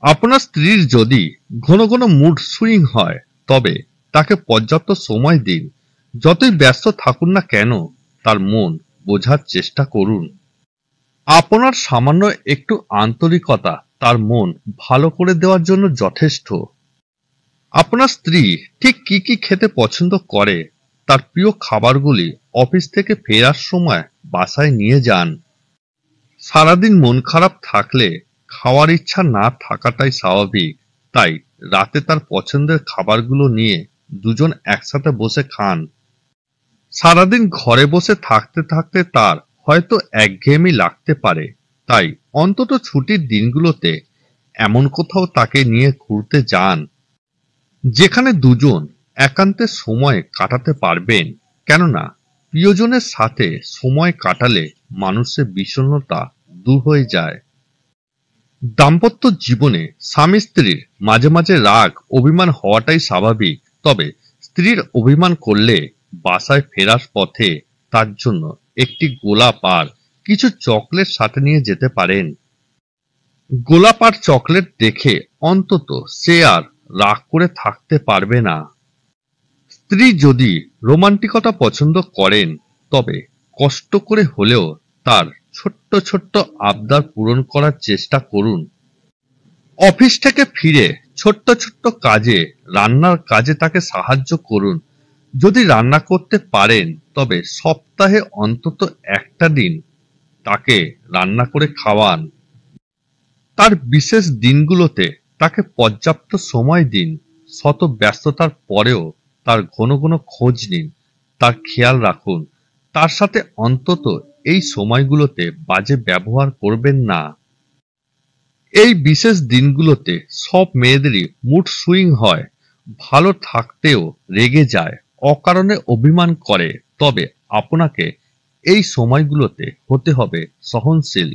আপনার স্ত্রীর যদি ঘন ঘন মুড সুইং হয়, তবে তাকে পর্যাপ্ত সময় দিন। যতই ব্যস্ত থাকুন না কেন, তার মন বোঝার চেষ্টা করুন। আপনার সামান্য একটু আন্তরিকতা তার মন ভালো করে দেওয়ার জন্য যথেষ্ট। আপনার স্ত্রী ঠিক কি কি খেতে পছন্দ করে, তার প্রিয় খাবারগুলি অফিস থেকে ফেরার সময় বাসায় নিয়ে যান। সারাদিন মন খারাপ থাকলে খাওয়ার ইচ্ছা না থাকাটাই স্বাভাবিক। তাই রাতে তার পছন্দের খাবারগুলো নিয়ে দুজন একসাথে বসে খান। সারাদিন ঘরে বসে থাকতে থাকতে তার হয়তো একঘেয়েমি লাগতে পারে। তাই অন্তত ছুটির দিনগুলোতে এমন কোথাও তাকে নিয়ে ঘুরতে যান, যেখানে দুজন একান্তে সময় কাটাতে পারবেন। কেননা প্রিয়জনের সাথে সময় কাটালে মানুষের বিষণ্ণতা দূর হয়ে যায়। দাম্পত্য জীবনে স্বামী স্ত্রীর মাঝে মাঝে রাগ অভিমান হওয়াটাই স্বাভাবিক। তবে স্ত্রীর অভিমান করলে বাসায় ফেরার পথে তার জন্য একটি গোলাপ আর কিছু চকলেট সাথে নিয়ে যেতে পারেন। গোলাপ আর চকলেট দেখে অন্তত সে আর রাগ করে থাকতে পারবে না। স্ত্রী যদি রোমান্টিকতা পছন্দ করেন, তবে কষ্ট করে হলেও তার ছোট্ট ছোট্ট আবদার পূরণ করার চেষ্টা করুন। অফিস থেকে ফিরে ছোট্ট ছোট্ট কাজে, রান্নার কাজে তাকে সাহায্য করুন। যদি রান্না করতে পারেন, তবে সপ্তাহে অন্তত একটা দিন তাকে রান্না করে খাওয়ান। তার বিশেষ দিনগুলোতে তাকে পর্যাপ্ত সময় দিন। শত ব্যস্ততার পরেও তার ঘন ঘন খোঁজ নিন, তার খেয়াল রাখুন। তার সাথে অন্তত এই সময়গুলোতে বাজে ব্যবহার করবেন না। এই বিশেষ দিনগুলোতে সব মেয়েদেরই মুড সুইং হয়, ভালো থাকতেও রেগে যায়, অকারণে অভিমান করে। তবে আপনাকে এই সময়গুলোতে হতে হবে সহনশীল।